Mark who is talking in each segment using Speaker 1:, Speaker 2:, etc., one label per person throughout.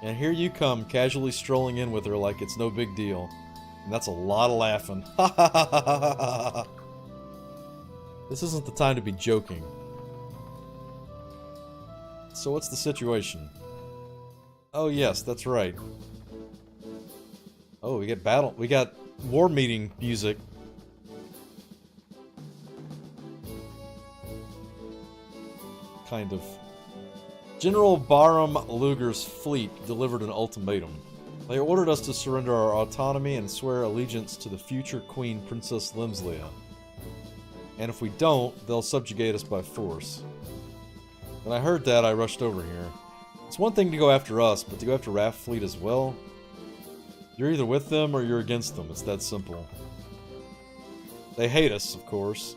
Speaker 1: And here you come, casually strolling in with her like it's no big deal. And that's a lot of laughing. Ha ha ha ha ha ha ha. This isn't the time to be joking. So what's the situation? Oh yes, that's right. Oh, we got war meeting music. Kind of. General Baram Luger's fleet delivered an ultimatum. They ordered us to surrender our autonomy and swear allegiance to the future Queen Princess Limslia. And if we don't, they'll subjugate us by force. When I heard that, I rushed over here. It's one thing to go after us, but to go after Raft Fleet as well? You're either with them or you're against them, it's that simple. They hate us, of course,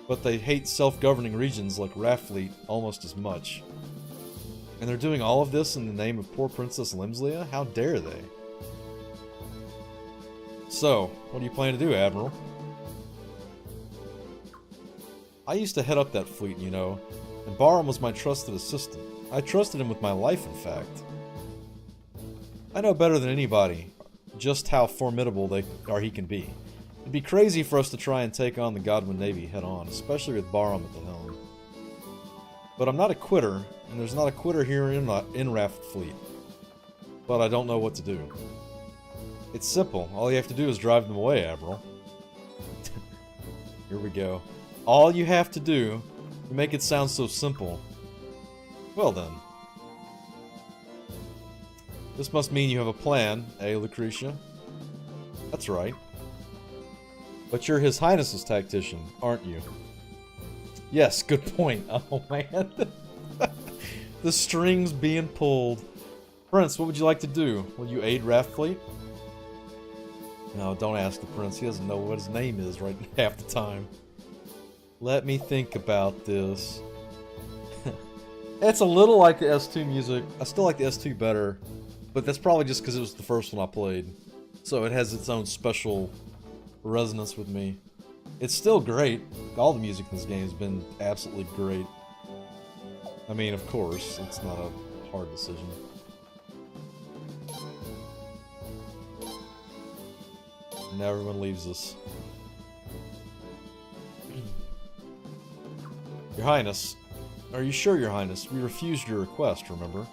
Speaker 1: but they hate self-governing regions like Raft Fleet almost as much. And they're doing all of this in the name of poor Princess Limslia? How dare they? So, what do you plan to do, Admiral? I used to head up that fleet, you know, and Baram was my trusted assistant. I trusted him with my life, in fact. I know better than anybody just how formidable he can be. It'd be crazy for us to try and take on the Godwin Navy head-on, especially with Baram at the helm. But I'm not a quitter, and there's not a quitter here in Raft Fleet. But I don't know what to do. It's simple. All you have to do is drive them away, Admiral. Here we go. All you have to do, you make it sound so simple. Well then. This must mean you have a plan, eh, Lucretia? That's right. But you're His Highness's tactician, aren't you? Yes, good point. Oh man. The strings being pulled. Prince, what would you like to do? Will you aid Raft Fleet? No, don't ask the Prince. He doesn't know what his name is right half the time. Let me think about this. It's a little like the S2 music. I still like the S2 better, but that's probably just because it was the first one I played. So it has its own special resonance with me. It's still great. All the music in this game has been absolutely great. I mean, of course, it's not a hard decision. Now everyone leaves us. Your Highness. Are you sure, Your Highness? We refused your request, remember?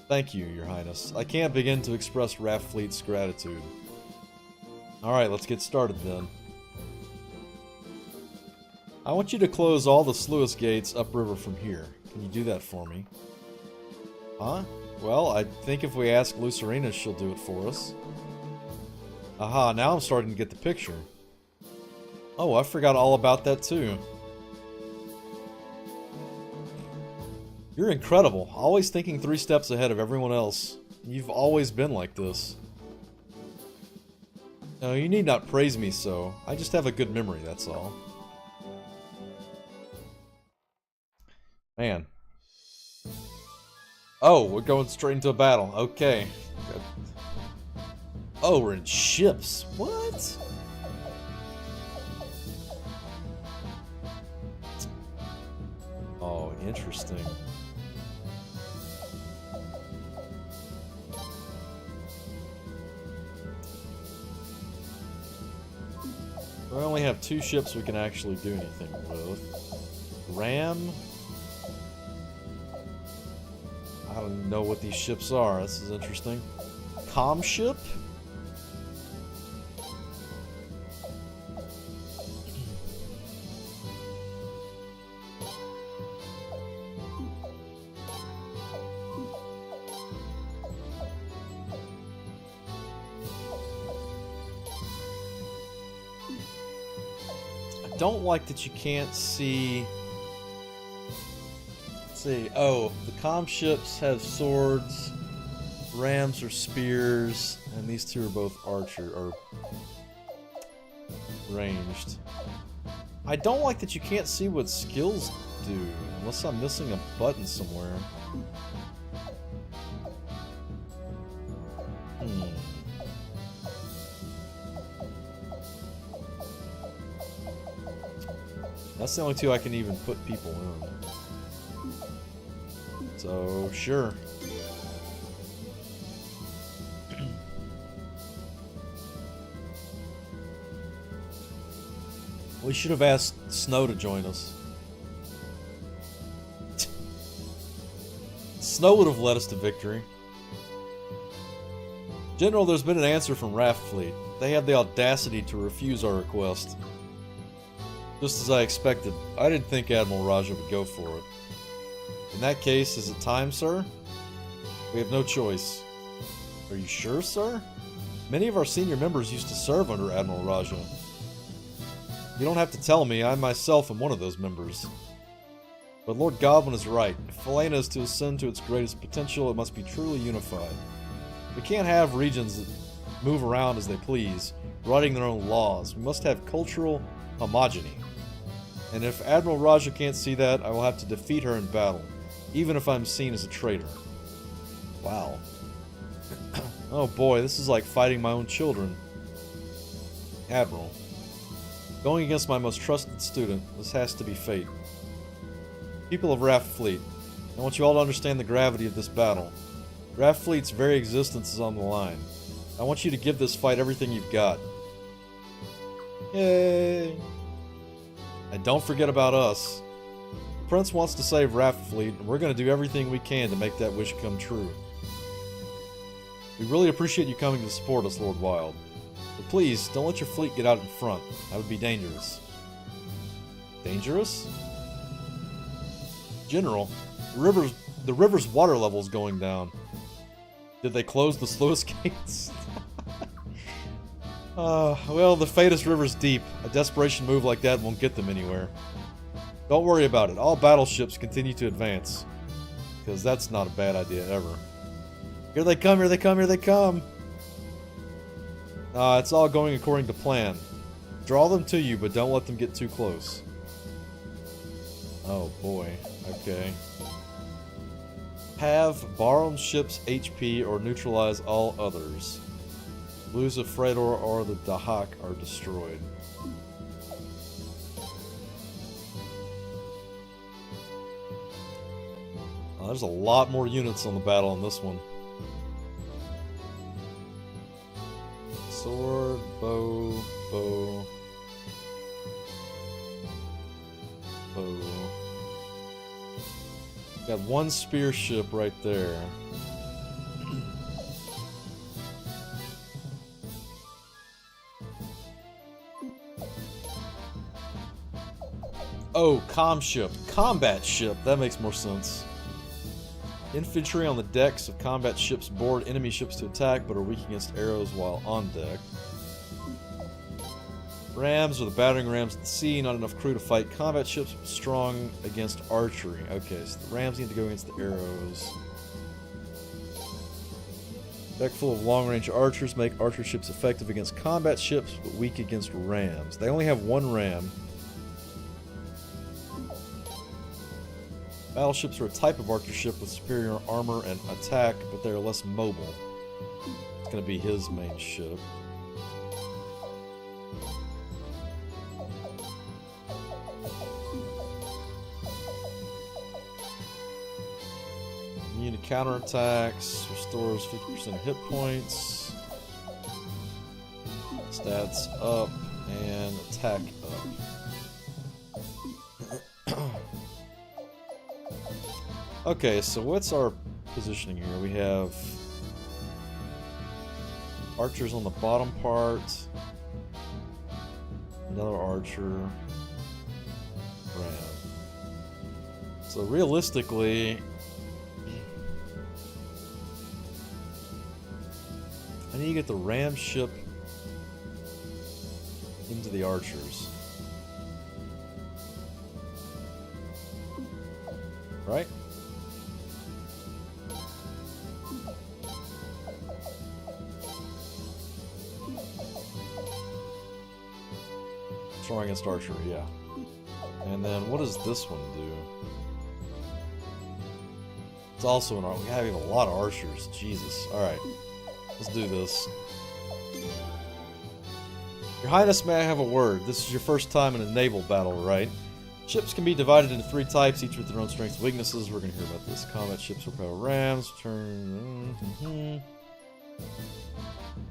Speaker 1: Thank you, Your Highness. I can't begin to express Raft Fleet's gratitude. Alright, let's get started then. I want you to close all the sluice gates upriver from here. Can you do that for me? Huh? Well, I think if we ask Lucerina, she'll do it for us. Aha, now I'm starting to get the picture. Oh, I forgot all about that too. You're incredible, always thinking 3 steps ahead of everyone else. You've always been like this. No, you need not praise me so. I just have a good memory, that's all. Man. Oh, we're going straight into a battle. Okay. Oh, we're in ships. What? Oh, interesting. We only have 2 ships we can actually do anything with. Ram? I don't know what these ships are. This is interesting. Com ship? I don't like that you can't see... See, oh, the comm ships have swords, rams are spears, and these 2 are both archer, or ranged. I don't like that you can't see what skills do, unless I'm missing a button somewhere. That's the only 2 I can even put people in. So, sure. We should have asked Snow to join us. Snow would have led us to victory. General, there's been an answer from Raft Fleet. They had the audacity to refuse our request. Just as I expected, I didn't think Admiral Raja would go for it. In that case, is it time, sir? We have no choice. Are you sure, sir? Many of our senior members used to serve under Admiral Raja. You don't have to tell me, I myself am one of those members. But Lord Godwin is right. If Felena is to ascend to its greatest potential, it must be truly unified. We can't have regions that move around as they please, writing their own laws. We must have cultural homogeny. And if Admiral Raja can't see that, I will have to defeat her in battle, even if I'm seen as a traitor. Wow. Oh boy, this is like fighting my own children. Admiral. Going against my most trusted student, this has to be fate. People of Raft Fleet, I want you all to understand the gravity of this battle. Raft Fleet's very existence is on the line. I want you to give this fight everything you've got. Yay! And don't forget about us. The Prince wants to save Raft Fleet, and we're going to do everything we can to make that wish come true. We really appreciate you coming to support us, Lord Wild. But please, don't let your fleet get out in front. That would be dangerous. Dangerous? General, the river's water level is going down. Did they close the sluice gates? Well, the Phaetus River's deep. A desperation move like that won't get them anywhere. Don't worry about it. All battleships continue to advance. Because that's not a bad idea ever. Here they come, here they come, here they come! It's all going according to plan. Draw them to you, but don't let them get too close. Oh boy. Okay. Have borrowed ships HP or neutralize all others. Lose a freighter or the Dahak are destroyed. There's a lot more units on the battle on this one. Sword, bow, bow. Got one spear ship right there. Oh, comm ship. Combat ship. That makes more sense. Infantry on the decks of combat ships board enemy ships to attack, but are weak against arrows while on deck. Rams are the battering rams at the sea, not enough crew to fight combat ships, but strong against archery. Okay, so the rams need to go against the arrows. Deck full of long-range archers make archer ships effective against combat ships, but weak against rams. They only have one ram. Battleships are a type of archer ship with superior armor and attack, but they are less mobile. It's going to be his main ship. Immune to counterattacks, restores 50% hit points, stats up, and attack up. Okay, so what's our positioning here? We have archers on the bottom part, another archer, ram. So realistically, I need to get the ram ship into the archers. Right? Strong against archery, yeah. And then what does this one do? It's also an archer. We have a lot of archers. Jesus. Alright. Let's do this. Your Highness, may I have a word? This is your first time in a naval battle, right? Ships can be divided into 3 types, each with their own strengths and weaknesses. We're going to hear about this. Combat ships or power rams. Turn.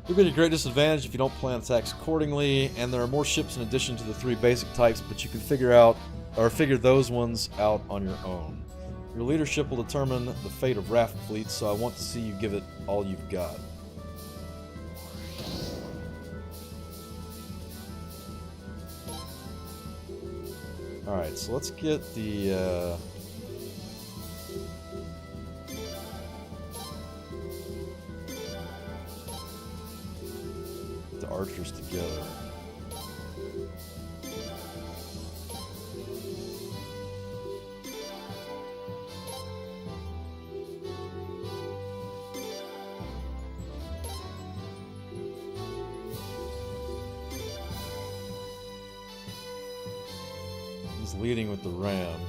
Speaker 1: You'll be at a great disadvantage if you don't plan attacks accordingly, and there are more ships in addition to the 3 basic types, but you can figure those ones out on your own. Your leadership will determine the fate of raft fleets, so I want to see you give it all you've got. Alright, so let's get the archers together. He's leading with the ram.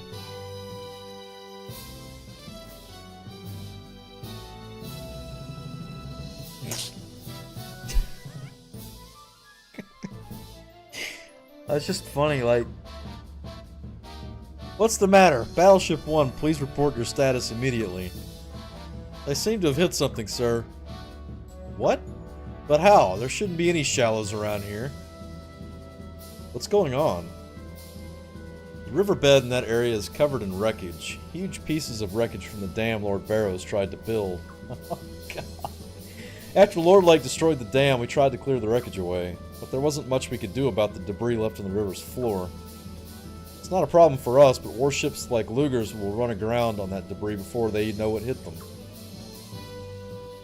Speaker 1: That's just funny, like... What's the matter? Battleship 1, please report your status immediately. They seem to have hit something, sir. What? But how? There shouldn't be any shallows around here. What's going on? The riverbed in that area is covered in wreckage. Huge pieces of wreckage from the dam Lord Barrows tried to build. Oh, God. After Lord Lake destroyed the dam, we tried to clear the wreckage away, but there wasn't much we could do about the debris left on the river's floor. It's not a problem for us, but warships like Luger's will run aground on that debris before they know what hit them.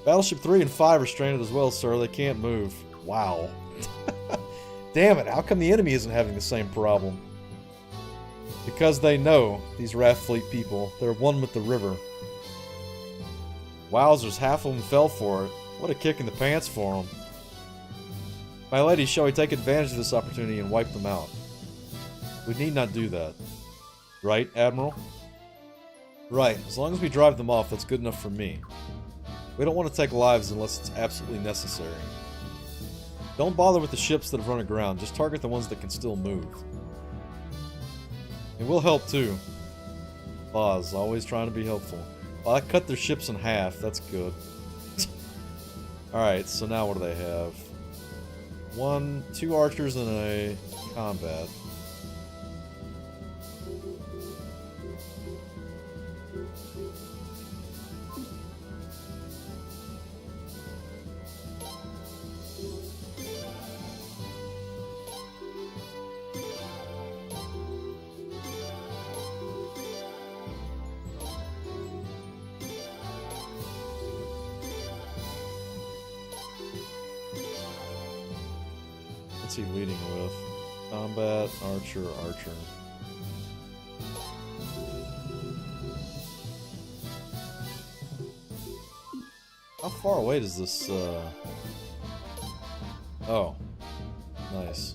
Speaker 1: Battleship 3 and 5 are stranded as well, sir. They can't move. Wow. Damn it, how come the enemy isn't having the same problem? Because they know, these raft fleet people, they're one with the river. Wowzers, half of them fell for it. What a kick in the pants for them. My lady, shall we take advantage of this opportunity and wipe them out? We need not do that. Right, Admiral? Right, as long as we drive them off, that's good enough for me. We don't want to take lives unless it's absolutely necessary. Don't bother with the ships that have run aground, just target the ones that can still move. It will help too. Boz, always trying to be helpful. Well, I cut their ships in half, that's good. Alright, so now what do they have? 2 archers and a combat. What's he leading with? Combat, archer, archer. How far away does this, Oh. Nice.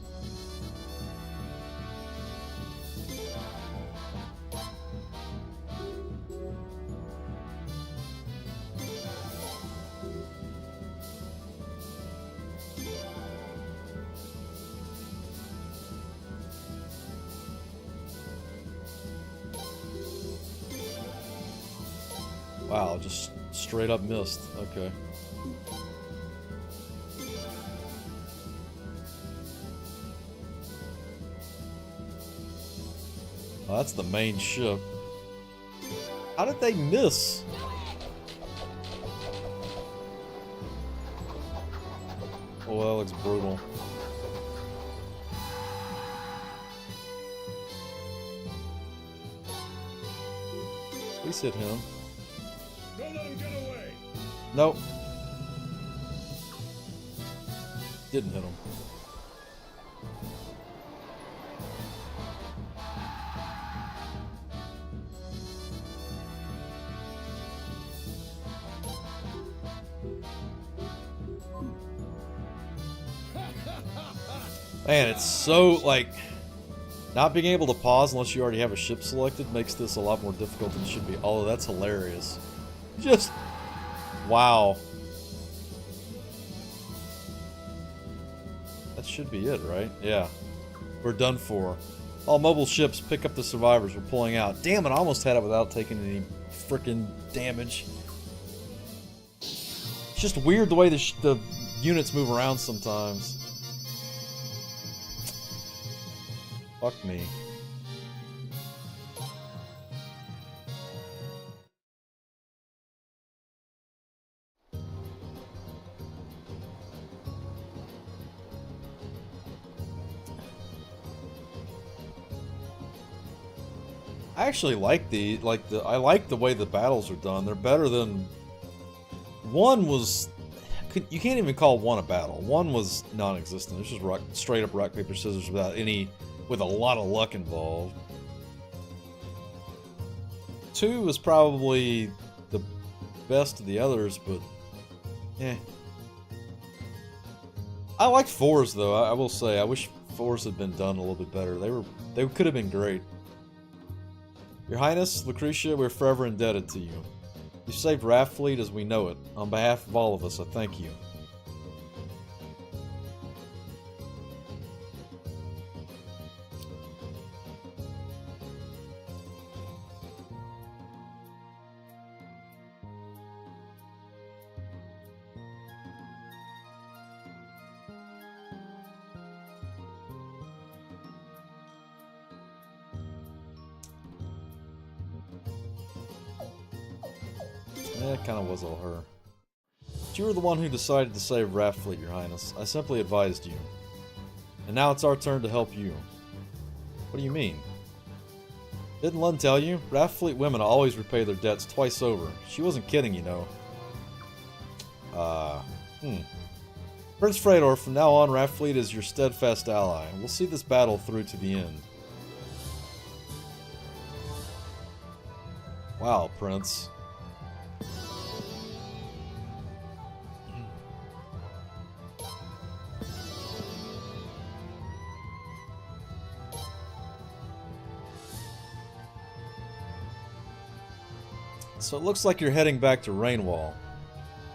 Speaker 1: Wow, just straight up missed. Okay. Oh, that's the main ship. How did they miss? Oh, that looks brutal. Please hit him.
Speaker 2: Don't let him get away.
Speaker 1: Nope. Didn't hit him. Man, it's so, like, not being able to pause unless you already have a ship selected makes this a lot more difficult than it should be. Although, that's hilarious. Just, wow. That should be it, right? Yeah. We're done for. All mobile ships, pick up the survivors. We're pulling out. Damn it, I almost had it without taking any freaking damage. It's just weird the way the units move around sometimes. Fuck me. I actually like I like the way the battles are done. They're better than one was. You can't even call one a battle. One was non-existent. It's just straight up rock paper scissors with a lot of luck involved. 2 was probably the best of the others, but eh. I liked 4's though. I will say I wish 4's had been done a little bit better. They could have been great. Your Highness, Lucretia, we're forever indebted to you. You saved Raft Fleet as we know it. On behalf of all of us, I thank you. It kind of was all her. But you were the one who decided to save Raft Fleet, Your Highness. I simply advised you. And now it's our turn to help you. What do you mean? Didn't Lund tell you? Raft Fleet women always repay their debts twice over. She wasn't kidding, you know. Prince Fredor, from now on, Raft Fleet is your steadfast ally. We'll see this battle through to the end. Wow, Prince. So it looks like you're heading back to Rainwall.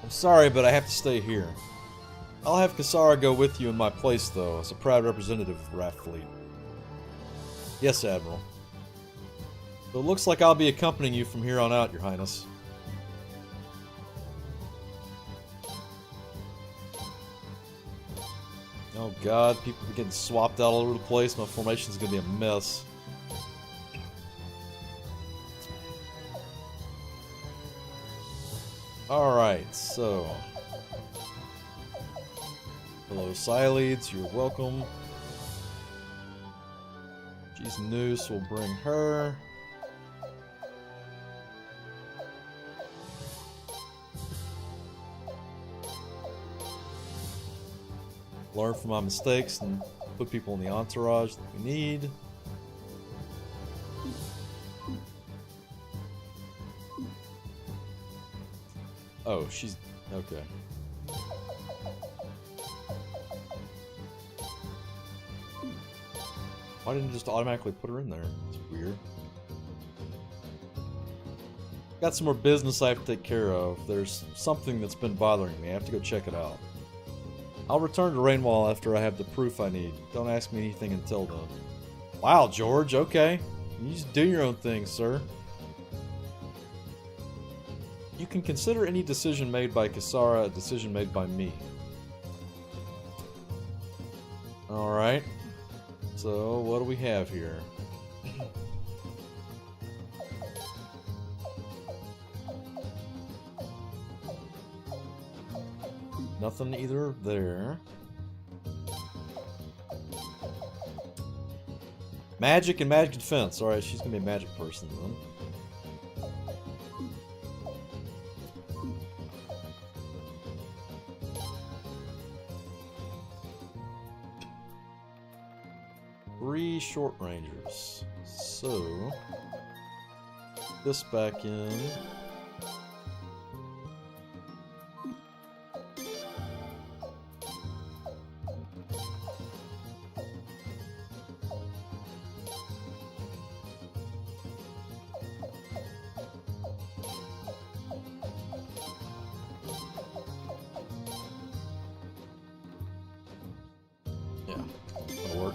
Speaker 1: I'm sorry, but I have to stay here. I'll have Kasara go with you in my place, though, as a proud representative of Raft Fleet. Yes, Admiral. So it looks like I'll be accompanying you from here on out, Your Highness. Oh god, people are getting swapped out all over the place. My formation's gonna be a mess. Alright, so... Hello, Sileads, you're welcome. She's Noose, we'll bring her. Learn from my mistakes and put people in the entourage that we need. Oh, she's... okay. Why didn't it just automatically put her in there? It's weird. Got some more business I have to take care of. There's something that's been bothering me. I have to go check it out. I'll return to Rainwall after I have the proof I need. Don't ask me anything until then. Wow, George, okay. You just do your own thing, sir. You can consider any decision made by Kasara a decision made by me. Alright. So, what do we have here? Nothing either there. Magic and magic defense. Alright, she's gonna be a magic person then. Three short rangers. So, this back in. Yeah, that'll work.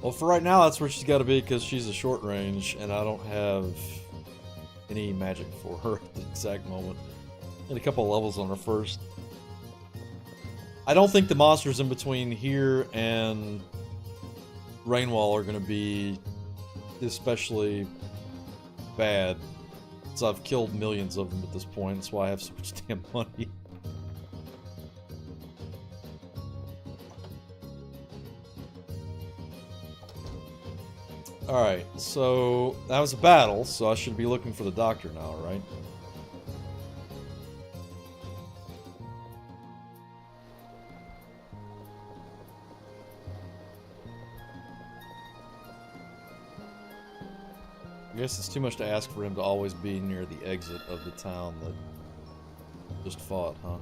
Speaker 1: Well, for right now, that's where she's got to be because she's a short range, and I don't have any magic for her at the exact moment. And a couple of levels on her first. I don't think the monsters in between here and Rainwall are going to be especially bad. So I've killed millions of them at this point. That's why I have so much damn money. Alright, so that was a battle, so I should be looking for the doctor now, right? I guess it's too much to ask for him to always be near the exit of the town that just fought, huh?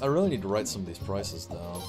Speaker 1: I really need to write some of these prices down.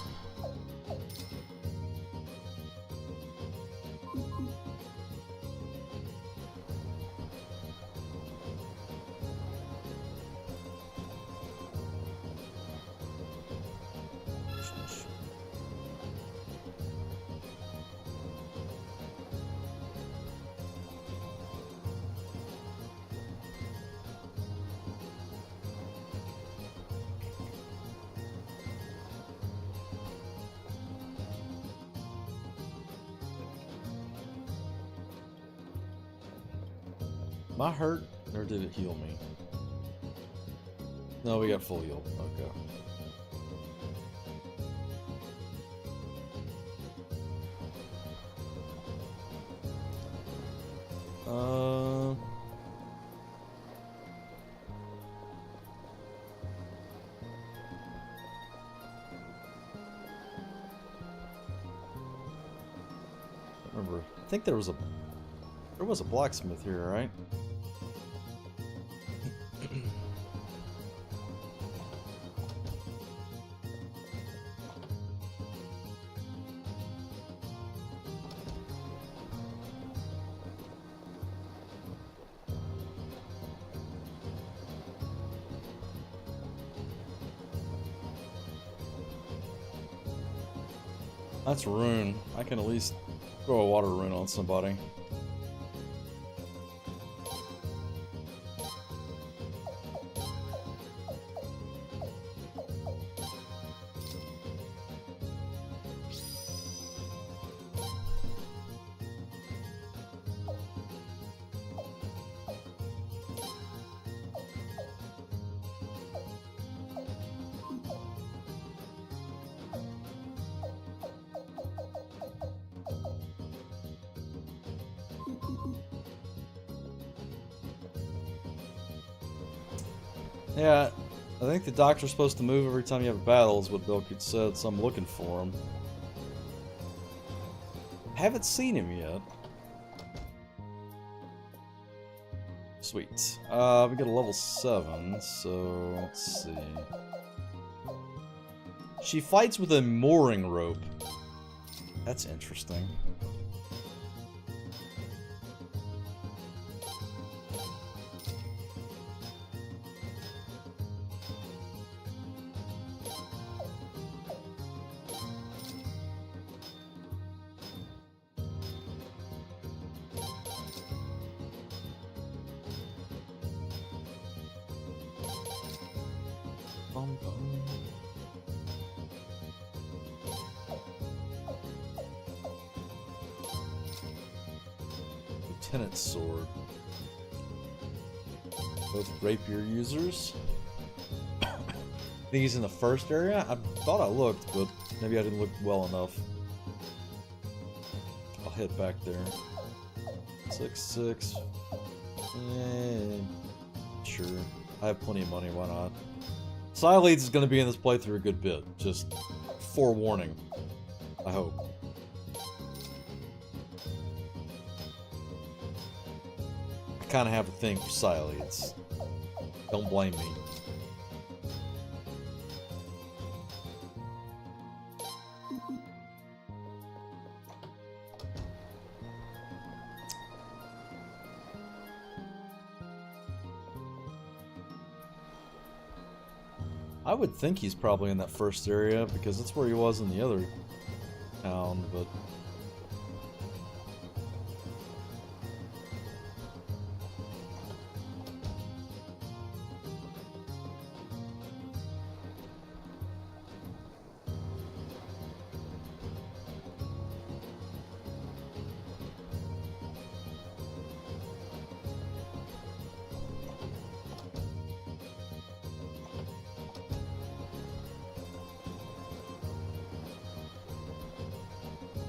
Speaker 1: Am I hurt, or did it heal me? No, we got full heal. Okay. Remember, I think there was a blacksmith here, right? That's a rune. I can at least throw a water rune on somebody. Yeah, I think the doctor's supposed to move every time you have a battle, is what Bilkit said, so I'm looking for him. Haven't seen him yet. Sweet. We got a level 7, so let's see. She fights with a mooring rope. That's interesting. Lieutenant's sword. Both rapier users. I think he's in the first area? I thought I looked, but maybe I didn't look well enough. I'll head back there. 6-6. Sure. I have plenty of money, why not? Sileads is going to be in this playthrough a good bit. Just forewarning. I hope. I kind of have a thing for Sileads. Don't blame me. I would think he's probably in that first area because that's where he was in the other town, but...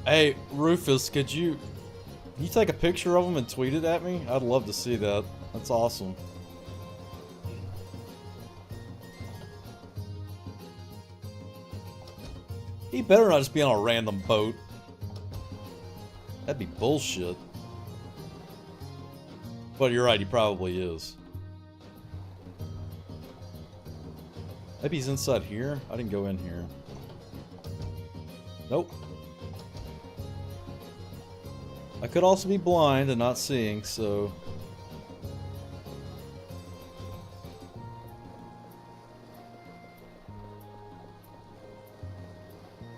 Speaker 1: Hey, Rufus, can you take a picture of him and tweet it at me? I'd love to see that. That's awesome. He better not just be on a random boat. That'd be bullshit. But you're right, he probably is. Maybe he's inside here? I didn't go in here. Nope. I could also be blind and not seeing, so...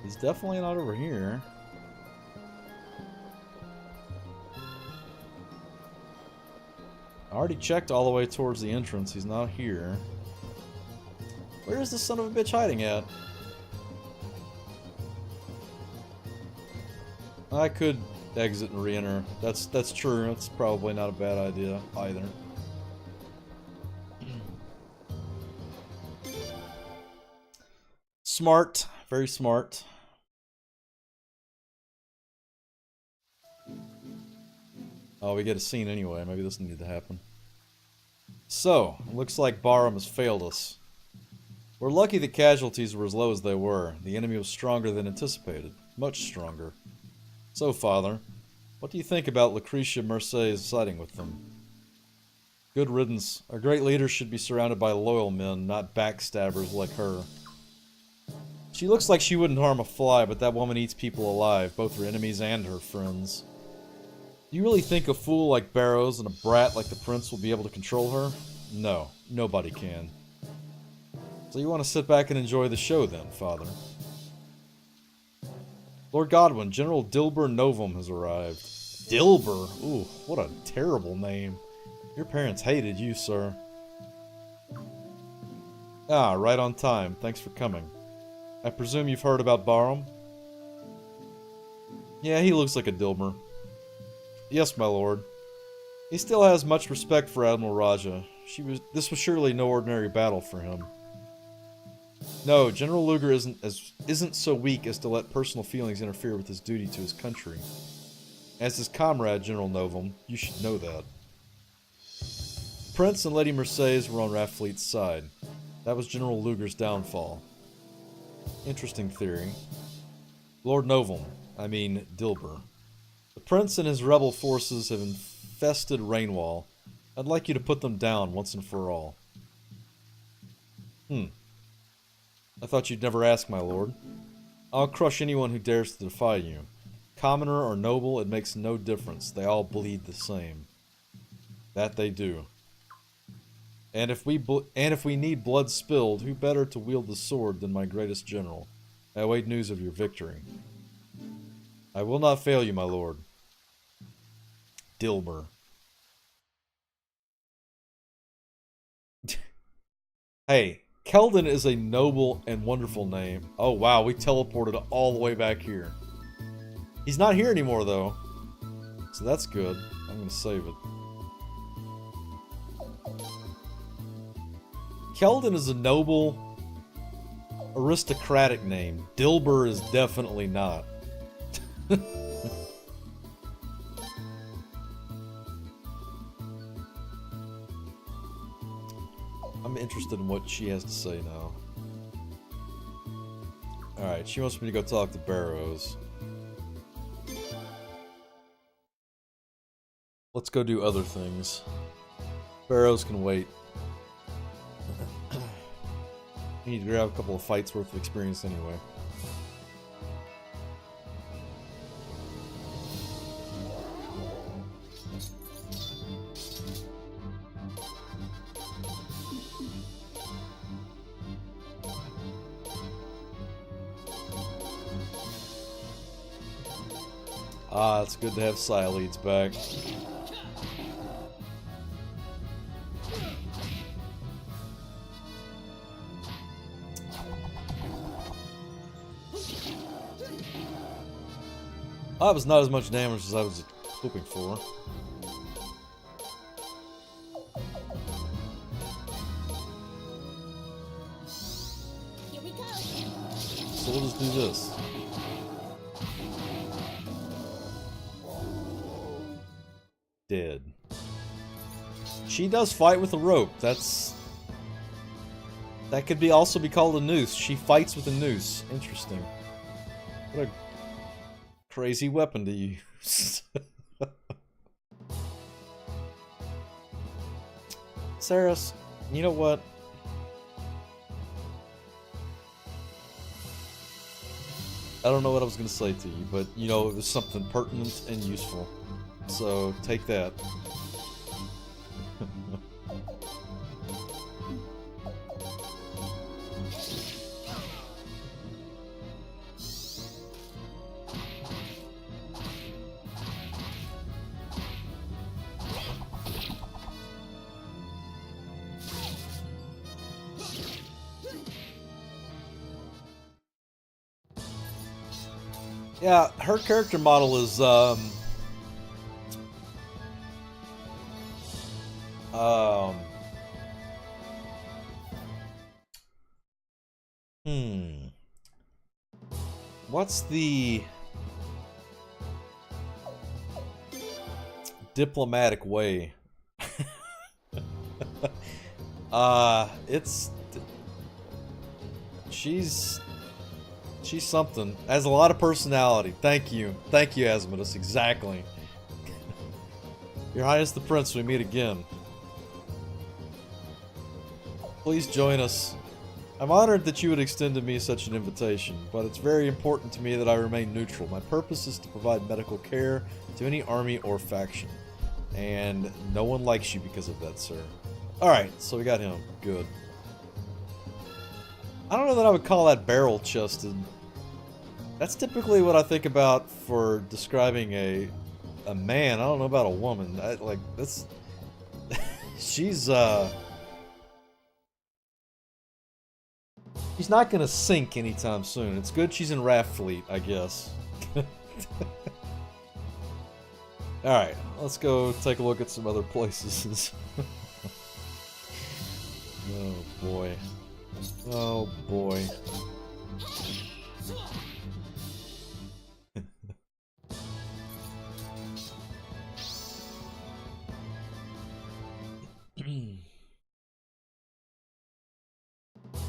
Speaker 1: He's definitely not over here. I already checked all the way towards the entrance. He's not here. Where is this son of a bitch hiding at? I could exit and re-enter. That's true. That's probably not a bad idea either. Smart. Very smart. Oh, we get a scene anyway. Maybe this needed to happen. So, it looks like Barham has failed us. We're lucky the casualties were as low as they were. The enemy was stronger than anticipated. Much stronger. So, Father, what do you think about Lucretia Mercedes siding with them? Good riddance. Our great leader should be surrounded by loyal men, not backstabbers like her. She looks like she wouldn't harm a fly, but that woman eats people alive, both her enemies and her friends. Do you really think a fool like Barrows and a brat like the Prince will be able to control her? No, nobody can. So you want to sit back and enjoy the show then, Father? Lord Godwin, General Dilber Novum has arrived. Dilber? Ooh, what a terrible name. Your parents hated you, sir. Ah, right on time. Thanks for coming. I presume you've heard about Barham? Yeah, he looks like a Dilber. Yes, my lord. He still has much respect for Admiral Raja. This was surely no ordinary battle for him. No, General Luger isn't so weak as to let personal feelings interfere with his duty to his country. As his comrade, General Novum, you should know that. Prince and Lady Mercedes were on Rathfleet's side. That was General Luger's downfall. Interesting theory. Lord Novum, I mean Dilber. The Prince and his rebel forces have infested Rainwall. I'd like you to put them down once and for all. I thought you'd never ask, my lord. I'll crush anyone who dares to defy you. Commoner or noble, it makes no difference. They all bleed the same. That they do. And if we need blood spilled, who better to wield the sword than my greatest general? I await news of your victory. I will not fail you, my lord. Dilber. Hey, Keldon is a noble and wonderful name. Oh wow, we teleported all the way back here. He's not here anymore though. So that's good. I'm gonna save it. Keldon is a noble, aristocratic name. Dilber is definitely not. I'm interested in what she has to say now. Alright, she wants me to go talk to Barrows. Let's go do other things. Barrows can wait. I need to grab a couple of fights worth of experience anyway. Ah, it's good to have Psyleads back. That was not as much damage as I was hoping for.
Speaker 3: Here we go.
Speaker 1: So we'll just do this. Dead. She does fight with a rope. That could be also be called a noose. She fights with a noose. Interesting. What a crazy weapon to use. Saris, you know what? I don't know what I was going to say to you, but you know, it was something pertinent and useful. So, take that. Yeah, her character model is, what's the diplomatic way? She's something. Has a lot of personality. Thank you, Asmodus. Exactly. Your Highness the Prince, we meet again. Please join us. I'm honored that you would extend to me such an invitation, but it's very important to me that I remain neutral. My purpose is to provide medical care to any army or faction. And no one likes you because of that, sir. Alright, so we got him. Good. I don't know that I would call that barrel-chested. That's typically what I think about for describing a man. I don't know about a woman. Like, this... She's not gonna sink anytime soon. It's good she's in Raft Fleet, I guess. Alright, let's go take a look at some other places. Oh boy. Oh boy.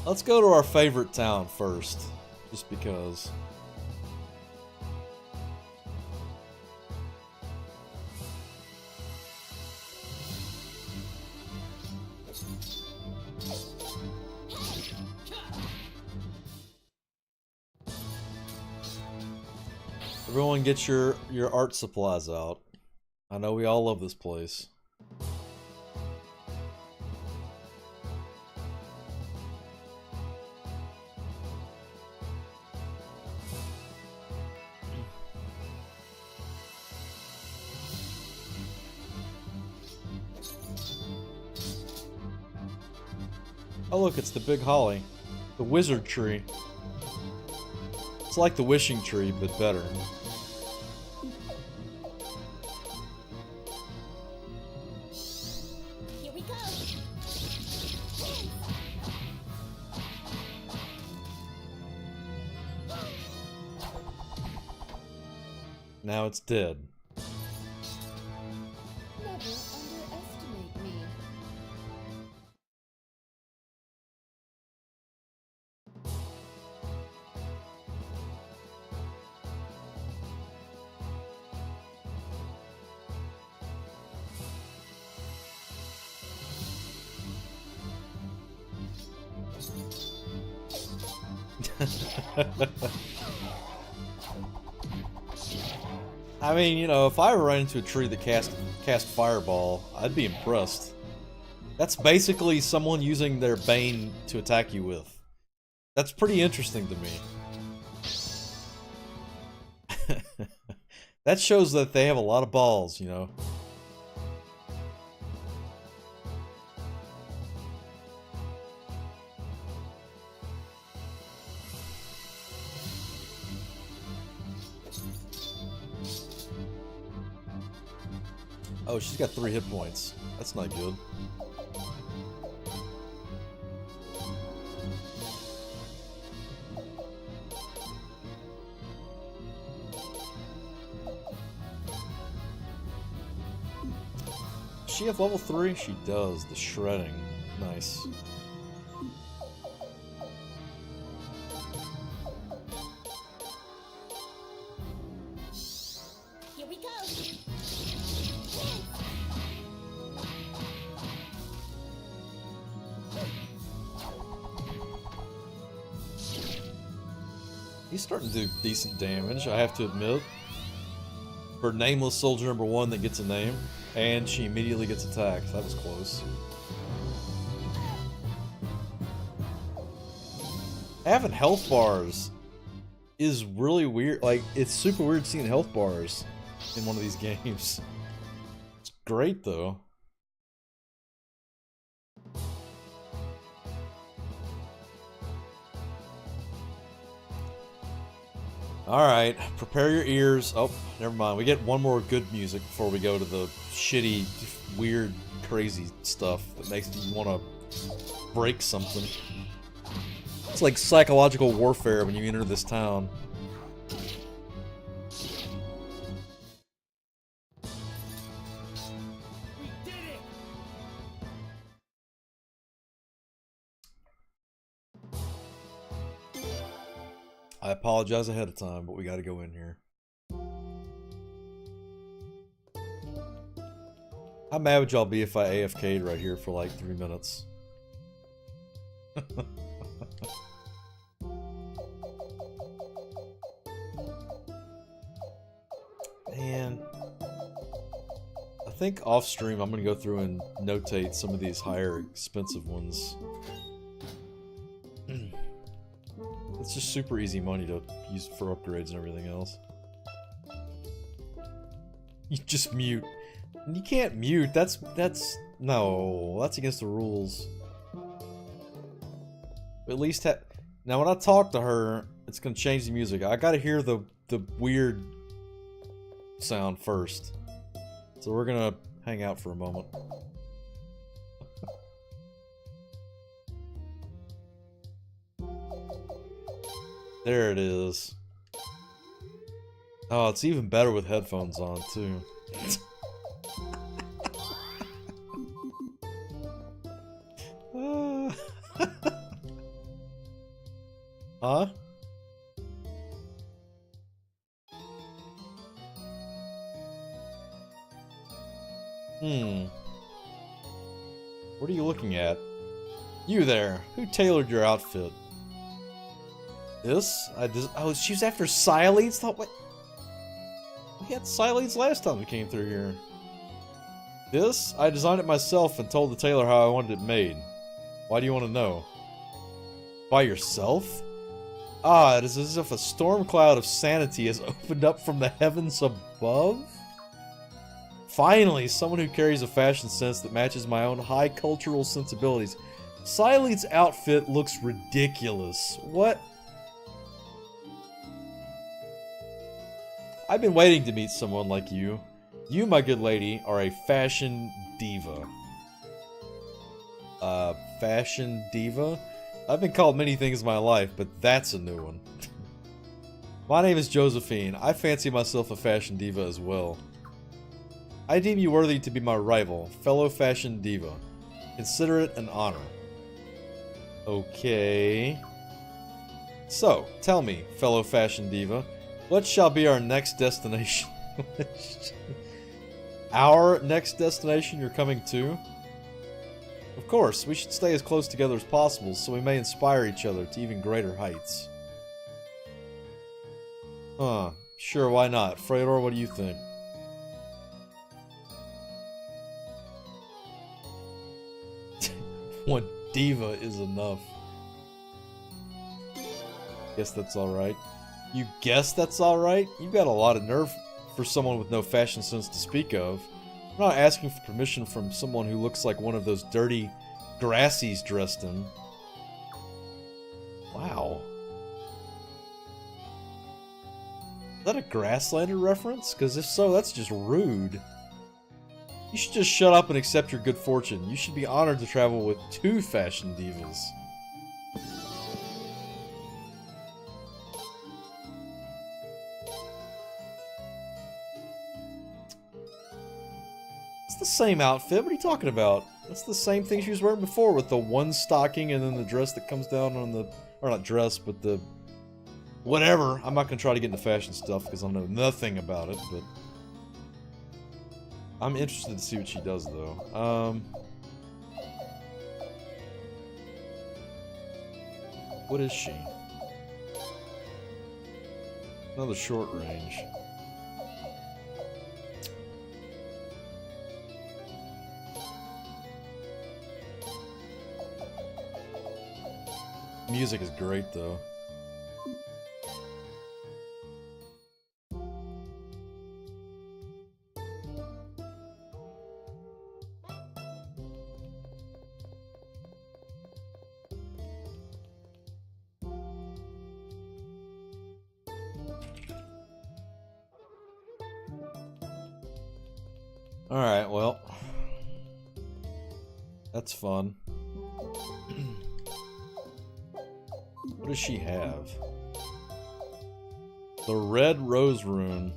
Speaker 1: Let's go to our favorite town first, just because. Everyone get your art supplies out. I know we all love this place. Oh look, it's the big holly. The wizard tree. It's like the wishing tree, but better.
Speaker 3: Here we go.
Speaker 1: Now it's dead.
Speaker 3: Never underestimate me.
Speaker 1: I mean, you know, if I ran into a tree that cast fireball, I'd be impressed. That's basically someone using their Bane to attack you with. That's pretty interesting to me. That shows that they have a lot of balls, you know. Oh, she's got 3 hit points. That's not good. Does she have level 3? She does. The shredding. Nice.
Speaker 3: Here we go.
Speaker 1: He's starting to do decent damage, I have to admit. For nameless soldier number 1 that gets a name, and she immediately gets attacked. That was close. Having health bars is really weird. Like, it's super weird seeing health bars in one of these games. It's great, though. Alright, prepare your ears. Oh, never mind. We get one more good music before we go to the shitty, weird, crazy stuff that makes you want to break something. It's like psychological warfare when you enter this town.
Speaker 2: We did it!
Speaker 1: I apologize ahead of time, but we gotta go in here. How mad would y'all be if I AFK'd right here for like 3 minutes? Man. I think off stream I'm gonna go through and notate some of these higher expensive ones. It's just super easy money to use for upgrades and everything else. You just mute. You can't mute. No, that's against the rules. At least now when I talk to her, it's gonna change the music. I gotta hear the weird sound first. So we're gonna hang out for a moment. There it is. Oh, it's even better with headphones on, too. Huh? What are you looking at? You there. Who tailored your outfit? This? Oh, she was after Sileads? Thought what? We had Sileads last time we came through here. This? I designed it myself and told the tailor how I wanted it made. Why do you want to know? By yourself? Ah, it is as if a storm cloud of sanity has opened up from the heavens above? Finally, someone who carries a fashion sense that matches my own high cultural sensibilities. Sileads' outfit looks ridiculous. What? I've been waiting to meet someone like you. You, my good lady, are a fashion diva. Fashion diva? I've been called many things in my life, but that's a new one. My name is Josephine. I fancy myself a fashion diva as well. I deem you worthy to be my rival, fellow fashion diva. Consider it an honor. Okay. So, tell me, fellow fashion diva, what shall be our next destination? Our next destination you're coming to? Of course, we should stay as close together as possible so we may inspire each other to even greater heights. Huh. Sure, why not? Freydor, what do you think? One diva is enough. Guess that's alright. You guess that's alright? You've got a lot of nerve for someone with no fashion sense to speak of. I'm not asking for permission from someone who looks like one of those dirty grassies dressed in. Wow. Is that a Grasslander reference? Because if so, that's just rude. You should just shut up and accept your good fortune. You should be honored to travel with 2 fashion divas. It's the same outfit. What are you talking about? That's the same thing she was wearing before with the one stocking and then the dress that comes down on the... Or not dress, but the... Whatever. I'm not going to try to get into fashion stuff because I know nothing about it, but... I'm interested to see what she does, though. What is she? Another short range. Music is great, though. Alright, well. That's fun. What does she have? The Red Rose Rune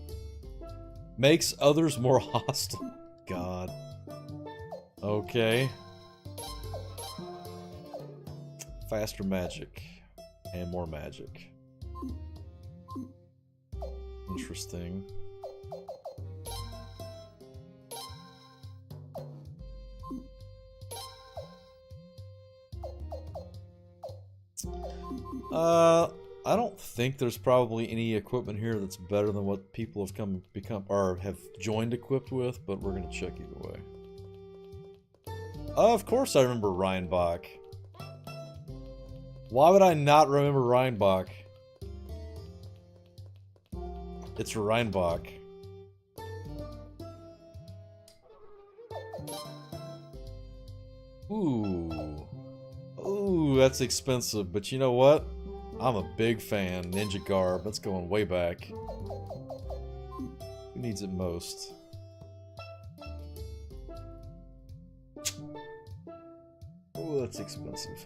Speaker 1: makes others more hostile. God. Okay. Faster magic. And more magic. Interesting. I don't think there's probably any equipment here that's better than what people have have joined equipped with, but we're gonna check either way. Of course I remember Rheinbach. Why would I not remember Rheinbach? It's Rheinbach. Ooh. Ooh, that's expensive, but you know what? I'm a big fan. Ninja Garb, that's going way back. Who needs it most? Oh, that's expensive.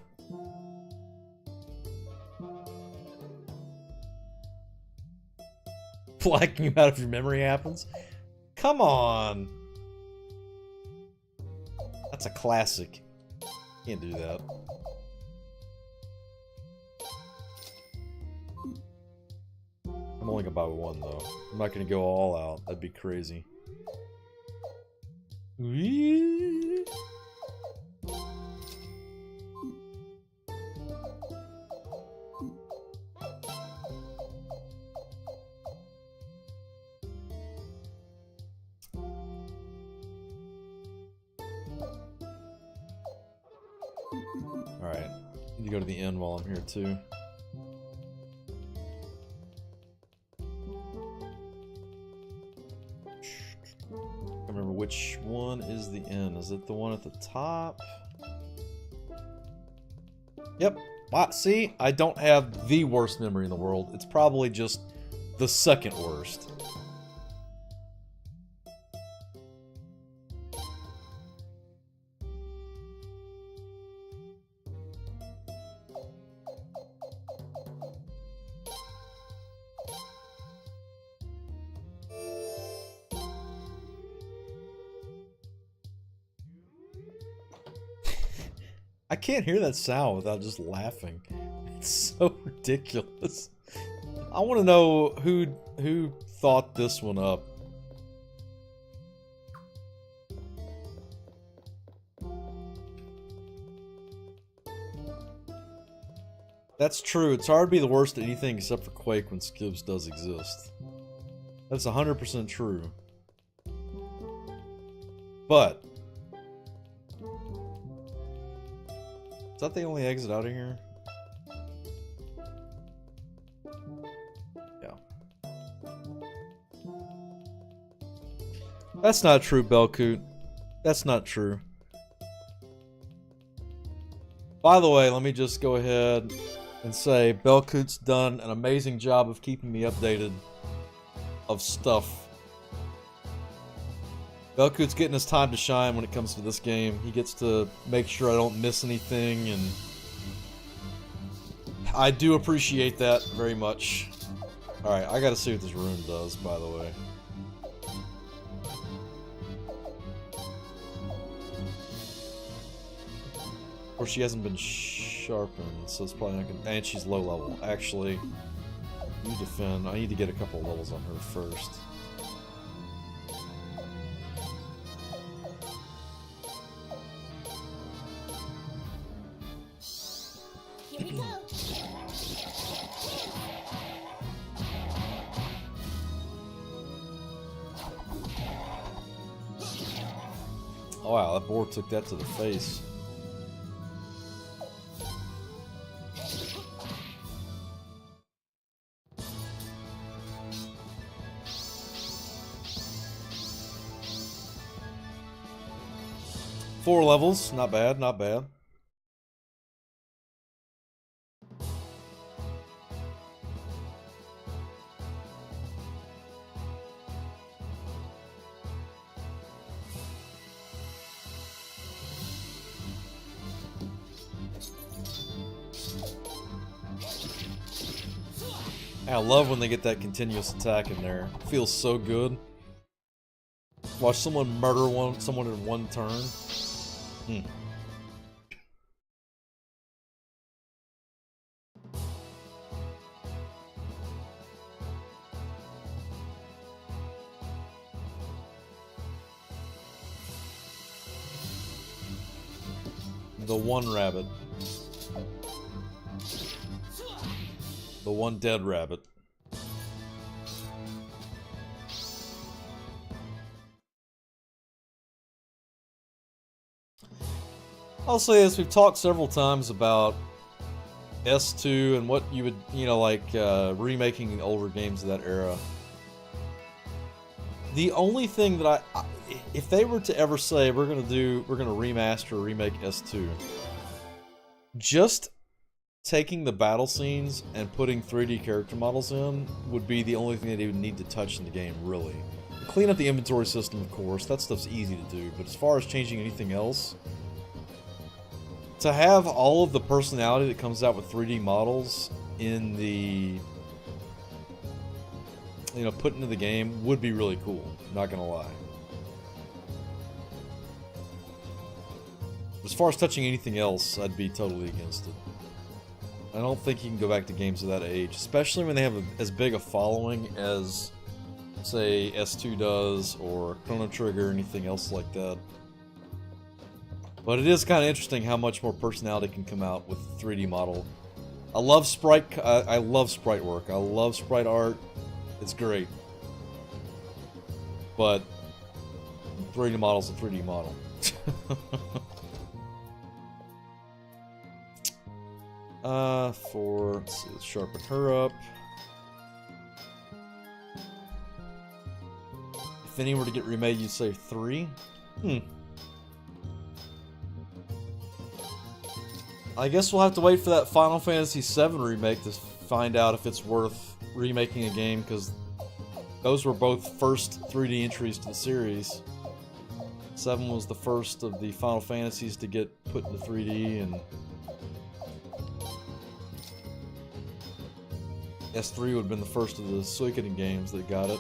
Speaker 1: Blacking you out of your memory happens? Come on! That's a classic. Can't do that. I'm only gonna buy one though. I'm not gonna go all out. That'd be crazy. Whee! Alright. Need to go to the inn while I'm here too. Remember which one is the inn. Is it the one at the top? Yep. Wow, see? I don't have the worst memory in the world. It's probably just the second worst. I can't hear that sound without just laughing. It's so ridiculous. I want to know who thought this one up. That's true. It's hard to be the worst at anything except for Quake when Skibbs does exist. That's 100% true. But is that the only exit out of here? Yeah. That's not true, Belcoot. That's not true. By the way, let me just go ahead and say Belcoot's done an amazing job of keeping me updated of stuff. Belcoot's getting his time to shine when it comes to this game. He gets to make sure I don't miss anything, and I do appreciate that very much. Alright, I gotta see what this rune does, by the way. Of course, she hasn't been sharpened, so it's probably not gonna... And she's low level. Actually, you defend. I need to get a couple of levels on her first.
Speaker 3: Here we go.
Speaker 1: Oh wow, that boar took that to the face. Four levels, not bad, not bad. I love when they get that continuous attack in there. It feels so good. Watch someone murder someone in one turn. The one rabbit. The one dead rabbit. I'll say this, we've talked several times about S2 and what you would, you know, like, remaking older games of that era. The only thing that if they were to ever say, we're gonna remaster or remake S2, just taking the battle scenes and putting 3D character models in would be the only thing that they would need to touch in the game, really. Clean up the inventory system, of course, that stuff's easy to do, but as far as changing anything else, to have all of the personality that comes out with 3D models in the, you know, put into the game would be really cool, not gonna lie. As far as touching anything else, I'd be totally against it. I don't think you can go back to games of that age, especially when they have as big a following as, say, S2 does, or Chrono Trigger, or anything else like that. But it is kind of interesting how much more personality can come out with 3D model. I love sprite. I love sprite work. I love sprite art. It's great. But 3D model's a 3D model. Let's see, let's sharpen her up. If any were to get remade, you'd say 3? I guess we'll have to wait for that Final Fantasy VII remake to find out if it's worth remaking a game, because those were both first 3D entries to the series. 7 was the first of the Final Fantasies to get put into 3D, and S3 would have been the first of the Suikoden games that got it.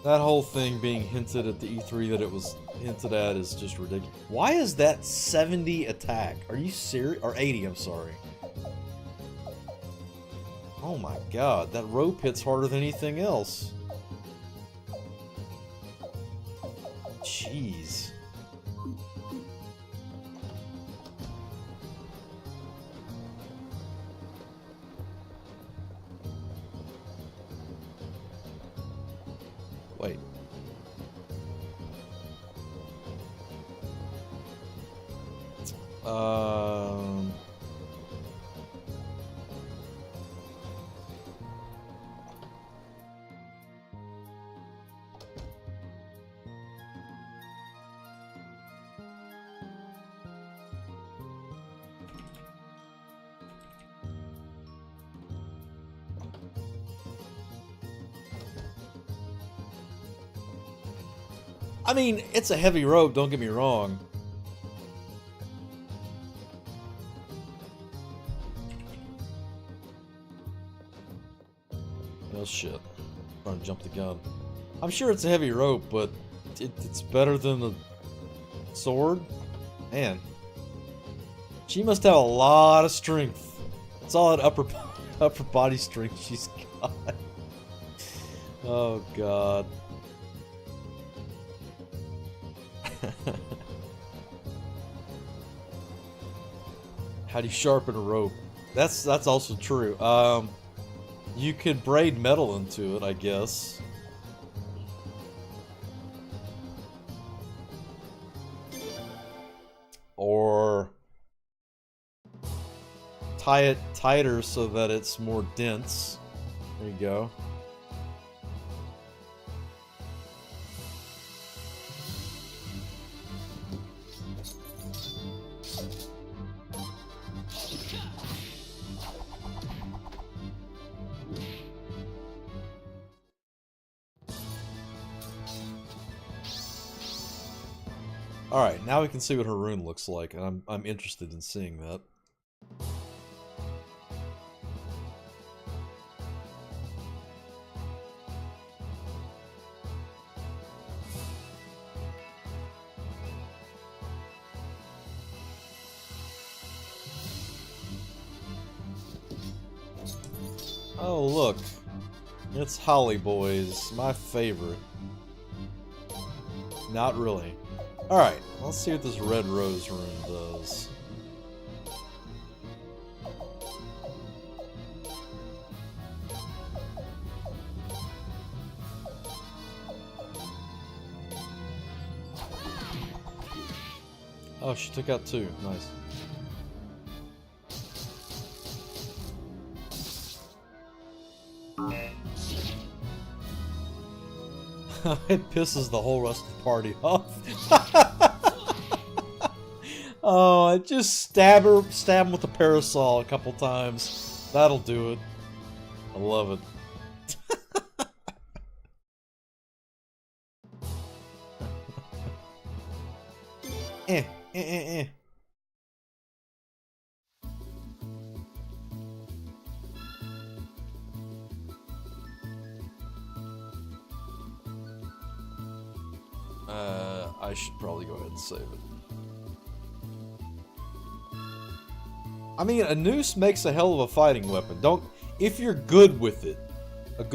Speaker 1: That whole thing being hinted at the E3 that it was hinted at is just ridiculous. Why is that 70 attack? Are you serious? Or 80, I'm sorry. Oh my god, that rope hits harder than anything else. Jeez. Wait. I mean, it's a heavy rope, don't get me wrong. Oh shit. I'm trying to jump the gun. I'm sure it's a heavy rope, but it's better than the sword? Man. She must have a lot of strength. It's all that upper body strength she's got. Oh god. How do you sharpen a rope? That's also true. You could braid metal into it, I guess. Or tie it tighter so that it's more dense. There you go. Alright, now we can see what her rune looks like, and I'm interested in seeing that. Oh look, it's Holly Boys, my favorite. Not really. Alright, let's see what this red rose rune does. Oh, she took out two. Nice. It pisses the whole rest of the party off. Oh, I just stab him with a parasol a couple times. That'll do it. I love it. eh. I should probably go ahead and save it. I mean, a noose makes a hell of a fighting weapon. If you're good with it, of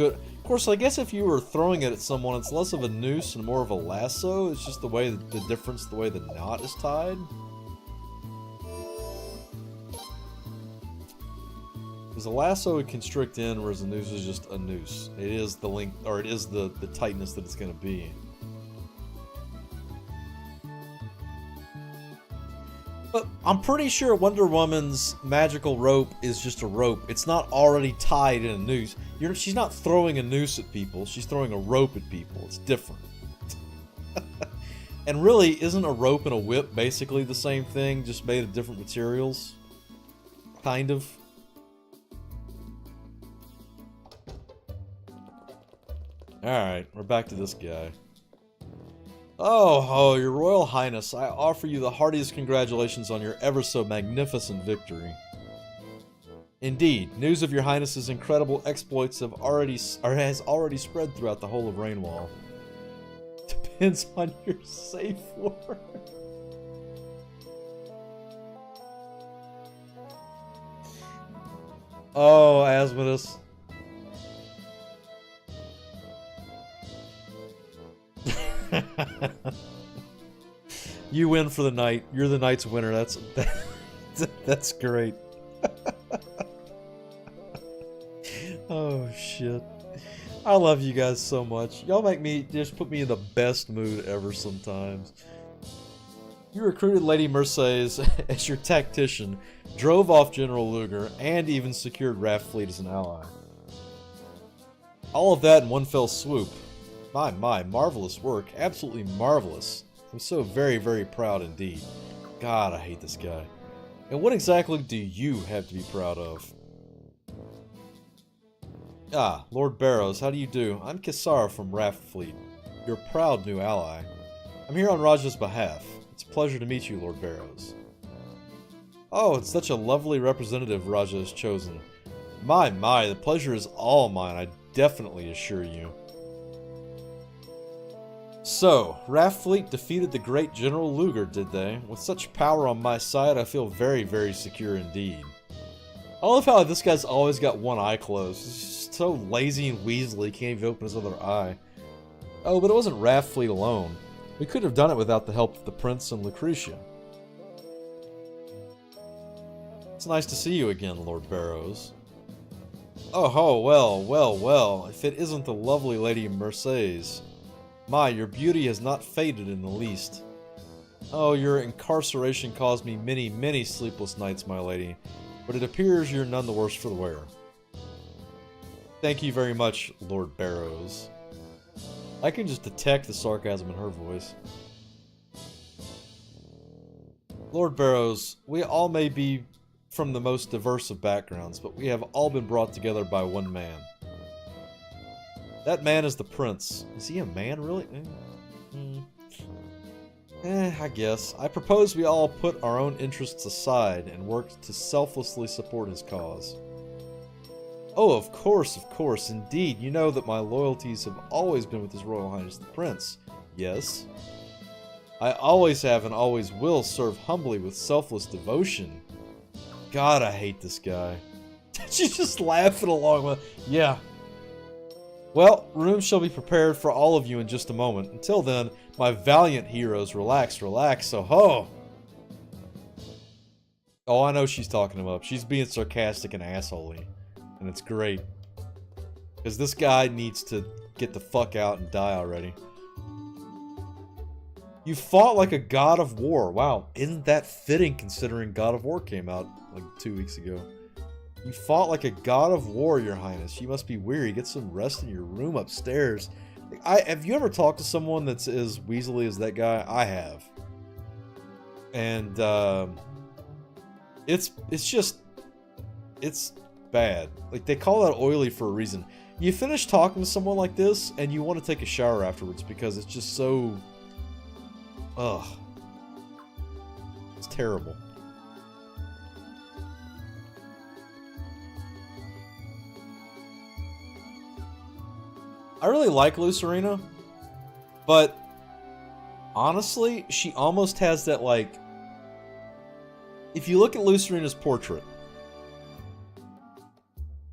Speaker 1: course, I guess if you were throwing it at someone, it's less of a noose and more of a lasso. It's just the way, the difference, the way the knot is tied. Because a lasso would constrict in, whereas a noose is just a noose. It is the length, or it is the tightness that it's going to be. But I'm pretty sure Wonder Woman's magical rope is just a rope. It's not already tied in a noose. She's not throwing a noose at people. She's throwing a rope at people. It's different. And really, isn't a rope and a whip basically the same thing, just made of different materials? Kind of. Alright, we're back to this guy. Oh, your Royal Highness, I offer you the heartiest congratulations on your ever so magnificent victory. Indeed, news of your Highness's incredible exploits has already spread throughout the whole of Rainwall. Depends on your safe word. Oh, Asmodeus. You win for the night. You're the night's winner. That's great. Oh shit. I love you guys so much. Y'all just put me in the best mood ever sometimes. You recruited Lady Mercedes as your tactician, drove off General Luger, and even secured Raft Fleet as an ally. All of that in one fell swoop. My, marvelous work. Absolutely marvelous. I'm so very, very proud indeed. God, I hate this guy. And what exactly do you have to be proud of? Ah, Lord Barrows, how do you do? I'm Kisara from Raft Fleet, your proud new ally. I'm here on Raja's behalf. It's a pleasure to meet you, Lord Barrows. Oh, it's such a lovely representative Raja has chosen. My, the pleasure is all mine, I definitely assure you. So, Raft Fleet defeated the great General Luger, did they? With such power on my side, I feel very, very secure indeed. I love how this guy's always got one eye closed. He's just so lazy and weaselly, he can't even open his other eye. Oh, but it wasn't Raft Fleet alone. We could have done it without the help of the Prince and Lucretia. It's nice to see you again, Lord Barrows. Oh, well, if it isn't the lovely Lady Mercedes. My, your beauty has not faded in the least. Oh, your incarceration caused me many, many sleepless nights, my lady, but it appears you're none the worse for the wear. Thank you very much, Lord Barrows. I can just detect the sarcasm in her voice. Lord Barrows, we all may be from the most diverse of backgrounds, but we have all been brought together by one man. That man is the Prince. Is he a man, really? I guess. I propose we all put our own interests aside and work to selflessly support his cause. Oh, of course, indeed. You know that my loyalties have always been with His Royal Highness the Prince. Yes. I always have and always will serve humbly with selfless devotion. God, I hate this guy. She's just laughing along with, yeah. Well, room shall be prepared for all of you in just a moment. Until then, my valiant heroes, relax, so ho! Oh, I know she's talking him up. She's being sarcastic and assholey. And it's great. Because this guy needs to get the fuck out and die already. You fought like a god of war. Wow, isn't that fitting considering God of War came out like 2 weeks ago? You fought like a god of war, your highness. You must be weary. Get some rest in your room upstairs. Have you ever talked to someone that's as weaselly as that guy? I have. And it's bad. Like, they call that oily for a reason. You finish talking to someone like this and you want to take a shower afterwards because it's just so... Ugh. It's terrible. I really like Lucerina, but honestly, she almost has that, like... If you look at Lucerina's portrait,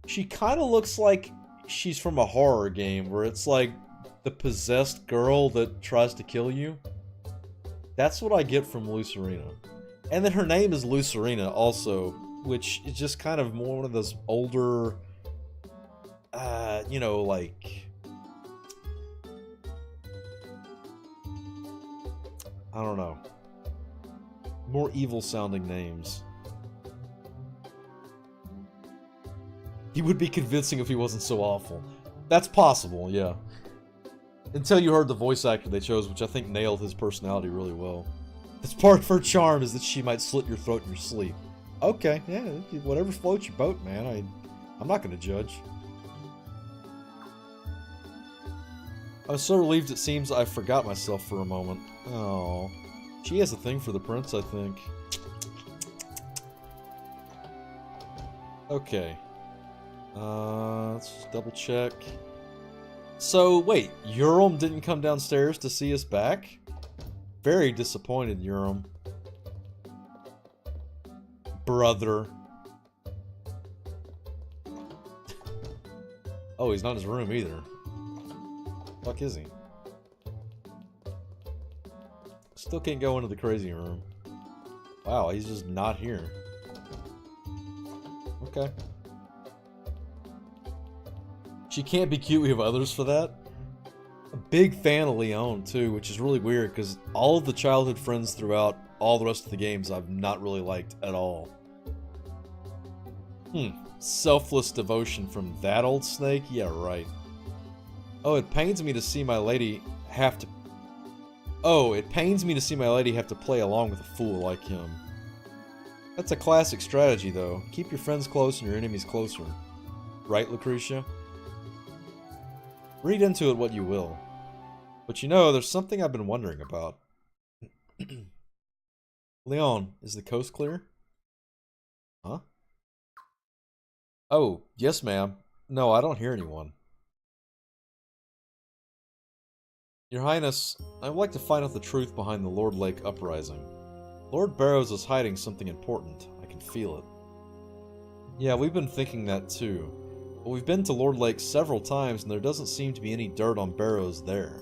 Speaker 1: she kind of looks like she's from a horror game where it's like the possessed girl that tries to kill you. That's what I get from Lucerina. And then her name is Lucerina also, which is just kind of more one of those older, you know, like... I don't know. More evil sounding names. He would be convincing if he wasn't so awful. That's possible, yeah. Until you heard the voice actor they chose, which I think nailed his personality really well. That's part of her charm, is that she might slit your throat in your sleep. Okay, yeah, whatever floats your boat, man. I'm not gonna judge. I was so relieved it seems I forgot myself for a moment. Oh, she has a thing for the prince, I think. Okay. Let's just double check. So, wait, Urim didn't come downstairs to see us back? Very disappointed, Urim. Brother. Oh, he's not in his room either. Fuck is he? Still can't go into the crazy room. Wow, he's just not here. Okay. She can't be cute, we have others for that. A big fan of Leon too, which is really weird because all of the childhood friends throughout all the rest of the games I've not really liked at all. Selfless devotion from that old snake? Yeah, right. Oh, it pains me to see my lady have to... Oh, it pains me to see my lady have to play along with a fool like him. That's a classic strategy, though. Keep your friends close and your enemies closer. Right, Lucretia? Read into it what you will. But you know, there's something I've been wondering about. Leon, is the coast clear? Huh? Oh, yes, ma'am. No, I don't hear anyone. Your Highness, I would like to find out the truth behind the Lord Lake uprising. Lord Barrows is hiding something important. I can feel it. Yeah, we've been thinking that too. But we've been to Lord Lake several times and there doesn't seem to be any dirt on Barrows there.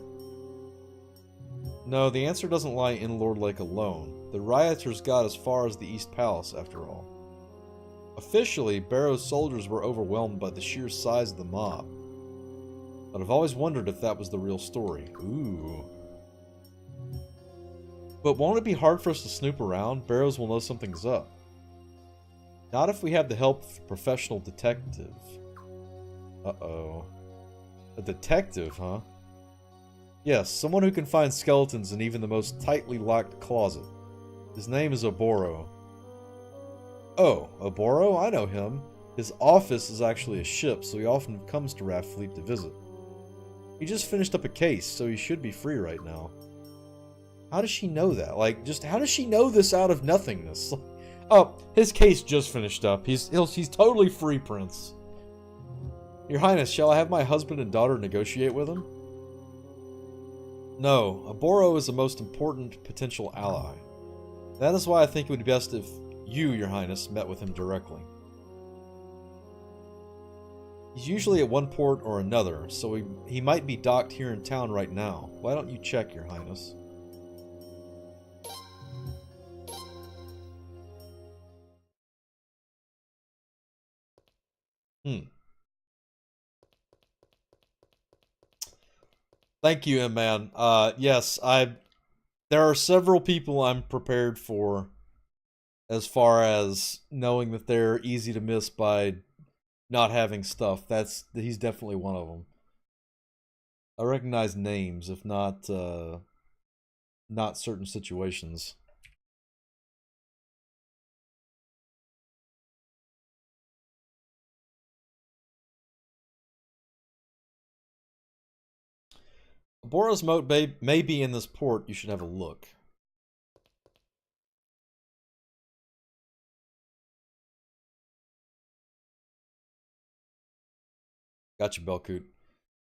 Speaker 1: No, the answer doesn't lie in Lord Lake alone. The rioters got as far as the East Palace, after all. Officially, Barrows' soldiers were overwhelmed by the sheer size of the mob. But I've always wondered if that was the real story. Ooh. But won't it be hard for us to snoop around? Barrows will know something's up. Not if we have the help of a professional detective. Uh-oh. A detective, huh? Yes, someone who can find skeletons in even the most tightly locked closet. His name is Oboro. Oh, Oboro? I know him. His office is actually a ship, so he often comes to Raftfleet to visit. He just finished up a case, so he should be free right now. How does she know that? Like, just how does she know this out of nothingness? Oh, his case just finished up. He's totally free, Prince. Your Highness, shall I have my husband and daughter negotiate with him? No, Oboro is the most important potential ally. That is why I think it would be best if you, Your Highness, met with him directly. He's usually at one port or another, so he might be docked here in town right now. Why don't you check, Your Highness? Thank you, M-Man. Yes, there are several people I'm prepared for as far as knowing that they're easy to miss by not having stuff. He's definitely one of them. I recognize names, if not not certain situations. Boros moat may be in this port. You should have a look. Gotcha, Belcoot.